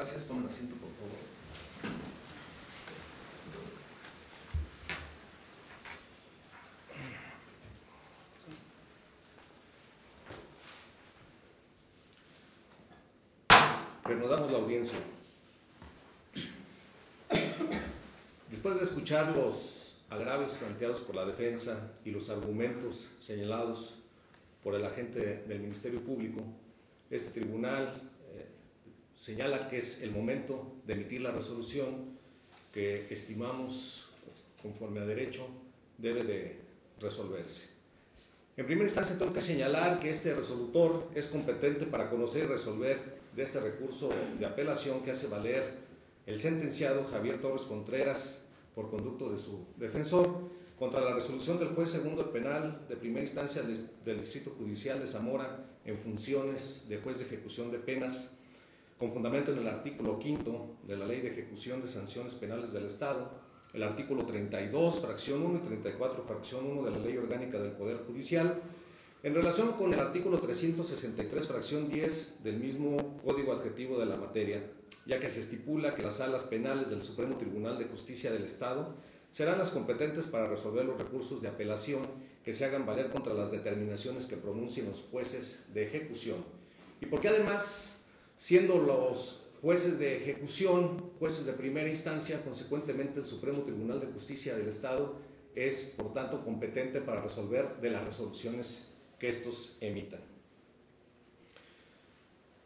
gracias. Tomen asiento, por favor. Reanudamos la audiencia. Después de escuchar los agravios planteados por la defensa y los argumentos señalados por el agente del Ministerio Público, este tribunal señala que es el momento de emitir la resolución que estimamos, conforme a derecho, debe de resolverse. En primera instancia tengo que señalar que este resolutor es competente para conocer y resolver de este recurso de apelación que hace valer el sentenciado Javier Torres Contreras por conducto de su defensor contra la resolución del juez segundo penal de primera instancia del Distrito Judicial de Zamora en funciones de juez de ejecución de penas, con fundamento en el artículo 5 de la Ley de Ejecución de Sanciones Penales del Estado, el artículo 32, fracción 1 y 34, fracción 1 de la Ley Orgánica del Poder Judicial, en relación con el artículo 363, fracción 10 del mismo Código Adjetivo de la materia, ya que se estipula que las salas penales del Supremo Tribunal de Justicia del Estado serán las competentes para resolver los recursos de apelación que se hagan valer contra las determinaciones que pronuncien los jueces de ejecución. Y porque además, siendo los jueces de ejecución, jueces de primera instancia, consecuentemente el Supremo Tribunal de Justicia del Estado es, por tanto, competente para resolver de las resoluciones que estos emitan.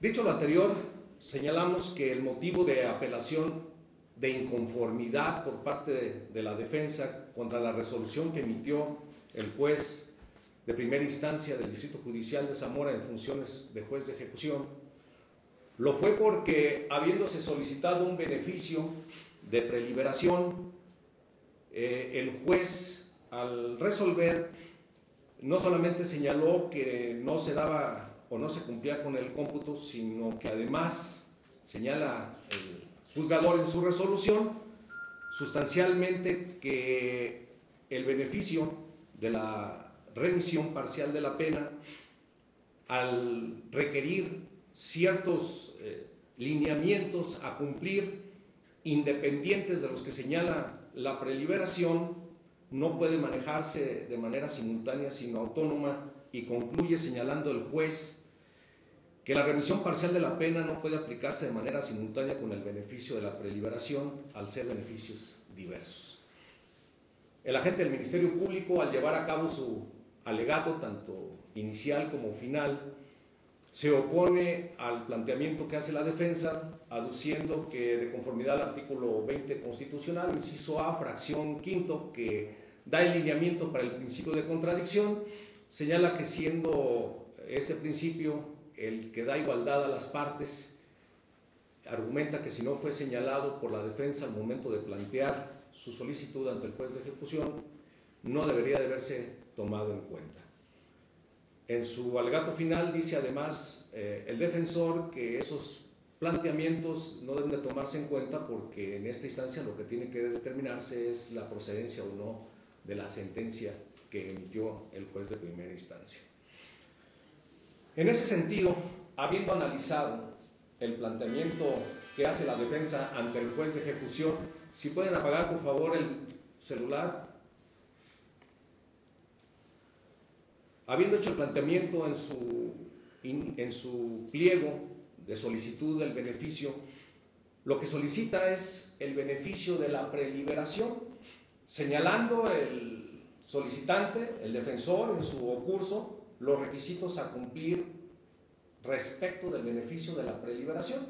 Dicho lo anterior, señalamos que el motivo de apelación de inconformidad por parte de la defensa contra la resolución que emitió el juez de primera instancia del Distrito Judicial de Zamora en funciones de juez de ejecución, lo fue porque, habiéndose solicitado un beneficio de preliberación, el juez, al resolver, no solamente señaló que no se daba o no se cumplía con el cómputo, sino que además señala el juzgador en su resolución sustancialmente que el beneficio de la remisión parcial de la pena, al requerir ciertos lineamientos a cumplir independientes de los que señala la preliberación, no puede manejarse de manera simultánea sino autónoma, y concluye señalando el juez que la remisión parcial de la pena no puede aplicarse de manera simultánea con el beneficio de la preliberación al ser beneficios diversos. El agente del Ministerio Público, al llevar a cabo su alegato tanto inicial como final, se opone al planteamiento que hace la defensa, aduciendo que, de conformidad al artículo 20 constitucional, inciso A, fracción quinto, que da el lineamiento para el principio de contradicción, señala que, siendo este principio el que da igualdad a las partes, argumenta que si no fue señalado por la defensa al momento de plantear su solicitud ante el juez de ejecución, no debería de haberse tomado en cuenta. En su alegato final dice además el defensor que esos planteamientos no deben de tomarse en cuenta porque en esta instancia lo que tiene que determinarse es la procedencia o no de la sentencia que emitió el juez de primera instancia. En ese sentido, habiendo analizado el planteamiento que hace la defensa ante el juez de ejecución, si pueden apagar por favor el celular. Habiendo hecho el planteamiento en su pliego de solicitud del beneficio, lo que solicita es el beneficio de la preliberación, señalando el solicitante, el defensor, en su ocurso, los requisitos a cumplir respecto del beneficio de la preliberación.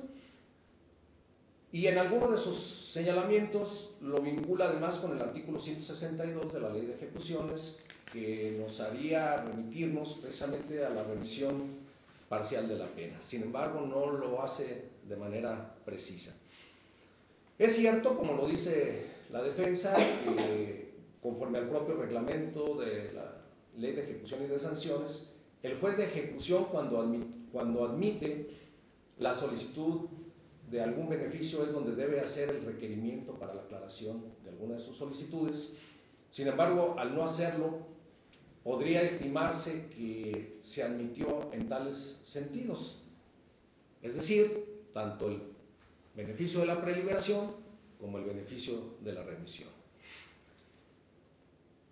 Y en alguno de sus señalamientos lo vincula además con el artículo 162 de la Ley de Ejecuciones, que nos haría remitirnos precisamente a la remisión parcial de la pena. Sin embargo, no lo hace de manera precisa. Es cierto, como lo dice la defensa, que conforme al propio reglamento de la Ley de Ejecución y de Sanciones, el juez de ejecución, cuando admite la solicitud de algún beneficio, es donde debe hacer el requerimiento para la aclaración de alguna de sus solicitudes. Sin embargo, al no hacerlo, podría estimarse que se admitió en tales sentidos. Es decir, tanto el beneficio de la preliberación como el beneficio de la remisión.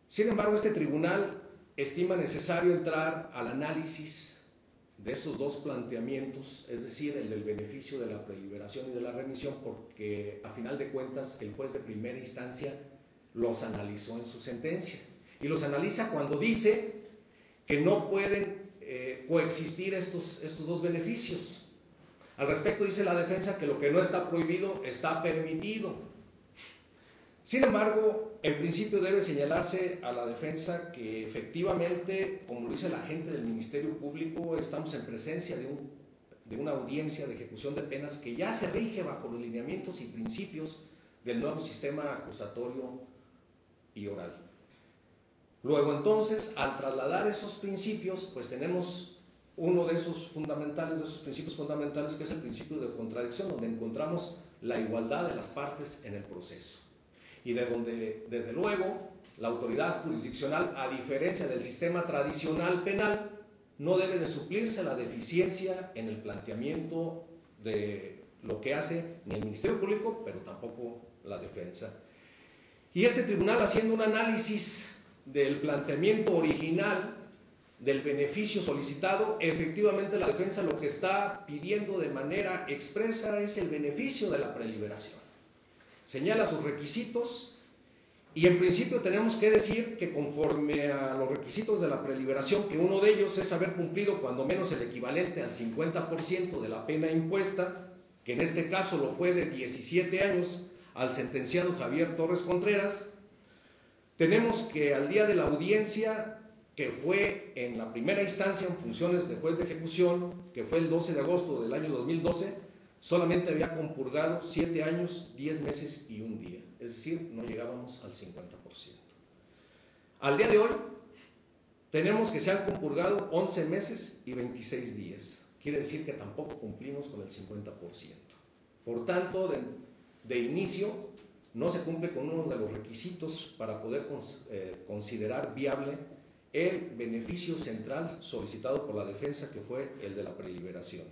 Sin embargo, este tribunal estima necesario entrar al análisis de estos dos planteamientos, es decir, el del beneficio de la preliberación y de la remisión, porque a final de cuentas el juez de primera instancia los analizó en su sentencia, y los analiza cuando dice que no pueden coexistir estos dos beneficios. Al respecto dice la defensa que lo que no está prohibido está permitido. Sin embargo, en principio debe señalarse a la defensa que efectivamente, como lo dice la gente del Ministerio Público, estamos en presencia de una audiencia de ejecución de penas que ya se rige bajo los lineamientos y principios del nuevo sistema acusatorio y oral. Luego entonces, al trasladar esos principios, pues tenemos uno de esos principios fundamentales, que es el principio de contradicción, donde encontramos la igualdad de las partes en el proceso. Y de donde, desde luego, la autoridad jurisdiccional, a diferencia del sistema tradicional penal, no debe de suplirse la deficiencia en el planteamiento de lo que hace ni el Ministerio Público, pero tampoco la defensa. Y este tribunal, haciendo un análisis del planteamiento original del beneficio solicitado, efectivamente la defensa lo que está pidiendo de manera expresa es el beneficio de la preliberación. Señala sus requisitos y en principio tenemos que decir que conforme a los requisitos de la preliberación, que uno de ellos es haber cumplido cuando menos el equivalente al 50% de la pena impuesta, que en este caso lo fue de 17 años al sentenciado Javier Torres Contreras. Tenemos que al día de la audiencia, que fue en la primera instancia en funciones de juez de ejecución, que fue el 12 de agosto del año 2012, solamente había compurgado 7 años, 10 meses y 1 día, es decir, no llegábamos al 50%. Al día de hoy, tenemos que se han compurgado 11 meses y 26 días, quiere decir que tampoco cumplimos con el 50%. Por tanto, de inicio, no se cumple con uno de los requisitos para poder considerar viable el beneficio central solicitado por la defensa, que fue el de la preliberación.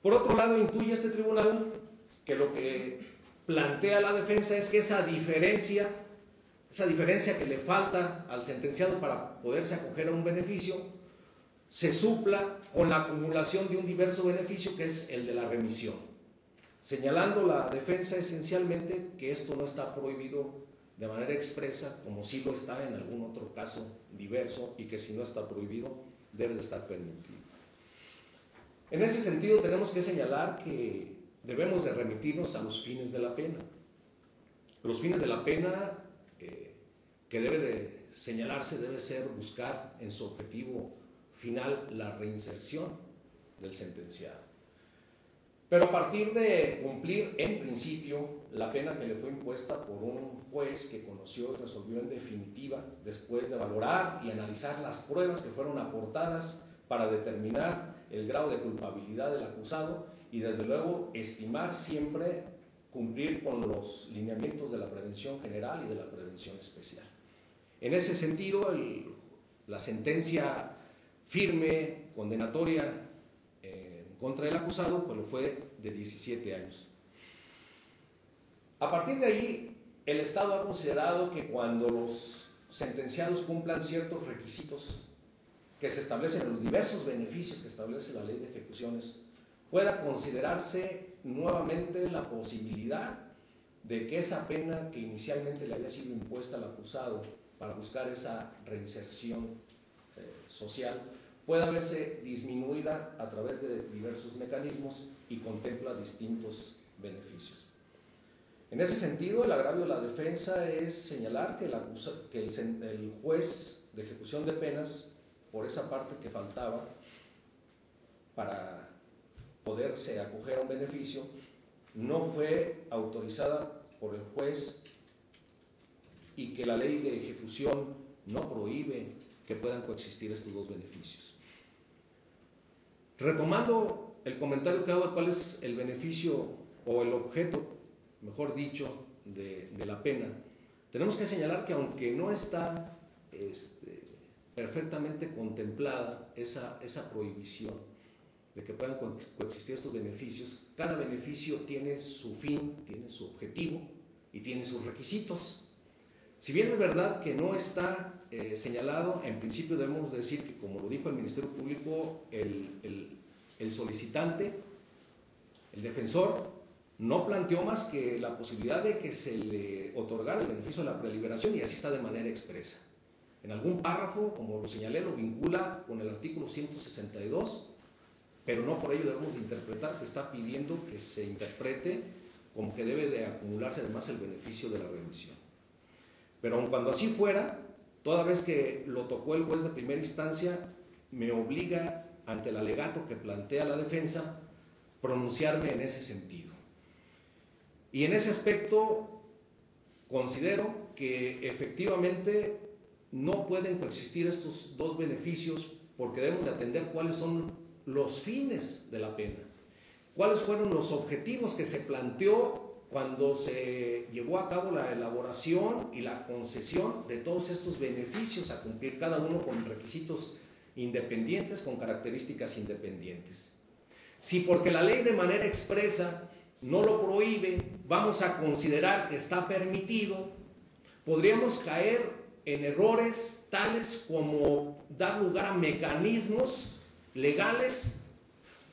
Por otro lado, intuye este tribunal que lo que plantea la defensa es que esa diferencia que le falta al sentenciado para poderse acoger a un beneficio, se supla con la acumulación de un diverso beneficio, que es el de la remisión, señalando la defensa esencialmente que esto no está prohibido de manera expresa, como sí lo está en algún otro caso diverso, y que si no está prohibido, debe de estar permitido. En ese sentido, tenemos que señalar que debemos de remitirnos a los fines de la pena. Los fines de la pena que debe de señalarse debe ser buscar en su objetivo final la reinserción del sentenciado. Pero a partir de cumplir en principio la pena que le fue impuesta por un juez que conoció y resolvió en definitiva, después de valorar y analizar las pruebas que fueron aportadas para determinar el grado de culpabilidad del acusado y desde luego estimar siempre cumplir con los lineamientos de la prevención general y de la prevención especial. En ese sentido, la sentencia firme, condenatoria contra el acusado, pues lo fue de 17 años. A partir de ahí, el Estado ha considerado que cuando los sentenciados cumplan ciertos requisitos que se establecen en los diversos beneficios que establece la ley de ejecuciones, pueda considerarse nuevamente la posibilidad de que esa pena que inicialmente le había sido impuesta al acusado para buscar esa reinserción social pueda verse disminuida a través de diversos mecanismos y contempla distintos beneficios. En ese sentido, el agravio de la defensa es señalar que el juez de ejecución de penas, por esa parte que faltaba para poderse acoger a un beneficio, no fue autorizada por el juez y que la ley de ejecución no prohíbe que puedan coexistir estos dos beneficios. Retomando el comentario que hago de cuál es el beneficio o el objeto, mejor dicho, de la pena, tenemos que señalar que aunque no está perfectamente contemplada esa prohibición de que puedan coexistir estos beneficios, cada beneficio tiene su fin, tiene su objetivo y tiene sus requisitos. Si bien es verdad que no está señalado, en principio debemos decir que, como lo dijo el Ministerio Público, el solicitante, el defensor, no planteó más que la posibilidad de que se le otorgara el beneficio de la preliberación, y así está de manera expresa. En algún párrafo, como lo señalé, lo vincula con el artículo 162, pero no por ello debemos de interpretar que está pidiendo que se interprete como que debe de acumularse además el beneficio de la remisión. Pero aun cuando así fuera, toda vez que lo tocó el juez de primera instancia, me obliga, ante el alegato que plantea la defensa, pronunciarme en ese sentido. Y en ese aspecto considero que efectivamente no pueden coexistir estos dos beneficios, porque debemos de atender cuáles son los fines de la pena, cuáles fueron los objetivos que se planteó cuando se llevó a cabo la elaboración y la concesión de todos estos beneficios a cumplir, cada uno con requisitos independientes, con características independientes. Si porque la ley de manera expresa no lo prohíbe, vamos a considerar que está permitido, podríamos caer en errores tales como dar lugar a mecanismos legales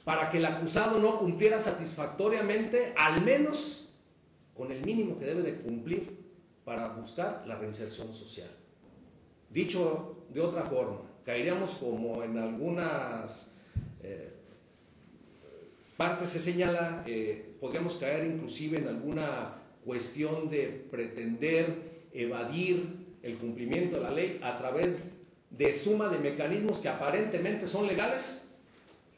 para que el acusado no cumpliera satisfactoriamente, al menos con el mínimo que debe de cumplir para buscar la reinserción social. Dicho de otra forma, caeríamos, como en algunas partes se señala, podríamos caer inclusive en alguna cuestión de pretender evadir el cumplimiento de la ley a través de suma de mecanismos que aparentemente son legales,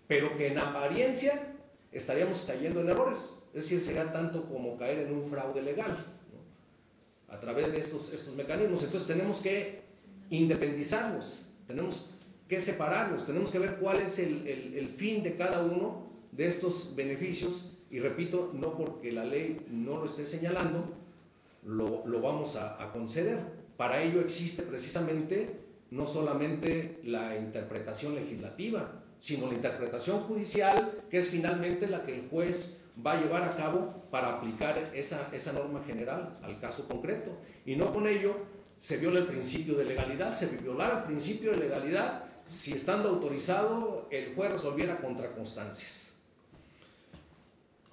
pero que en apariencia estaríamos cayendo en errores. Es decir, sería tanto como caer en un fraude legal, ¿no?, a través de estos mecanismos. Entonces tenemos que independizarlos, tenemos que separarlos, tenemos que ver cuál es el fin de cada uno de estos beneficios, y repito, no porque la ley no lo esté señalando, lo vamos a conceder. Para ello existe precisamente no solamente la interpretación legislativa, sino la interpretación judicial, que es finalmente la que el juez va a llevar a cabo para aplicar esa norma general al caso concreto. Y no con ello se viola el principio de legalidad. Se violara el principio de legalidad si, estando autorizado, el juez resolviera contra constancias.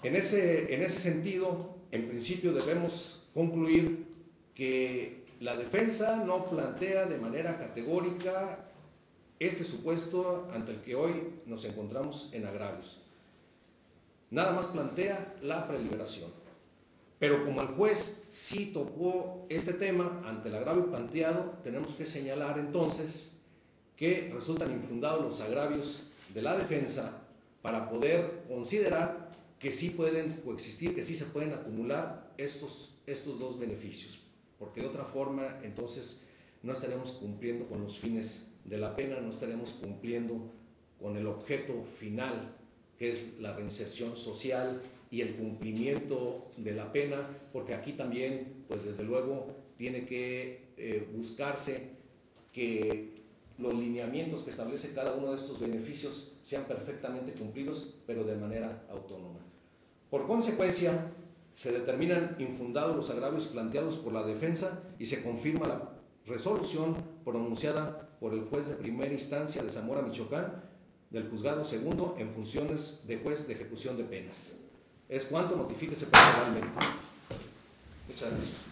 En ese sentido, en principio debemos concluir que la defensa no plantea de manera categórica este supuesto ante el que hoy nos encontramos en agravios. Nada más plantea la preliberación. Pero como el juez sí tocó este tema ante el agravio planteado, tenemos que señalar entonces que resultan infundados los agravios de la defensa para poder considerar que sí pueden coexistir, que sí se pueden acumular estos dos beneficios, porque de otra forma entonces no estaremos cumpliendo con los fines de la pena, no estaremos cumpliendo con el objeto final, que es la reinserción social y el cumplimiento de la pena, porque aquí también, pues desde luego, tiene que buscarse que los lineamientos que establece cada uno de estos beneficios sean perfectamente cumplidos, pero de manera autónoma. Por consecuencia, se determinan infundados los agravios planteados por la defensa y se confirma la resolución pronunciada por el juez de primera instancia de Zamora, Michoacán, del juzgado segundo en funciones de juez de ejecución de penas. Es cuanto, notifíquese personalmente. Muchas gracias.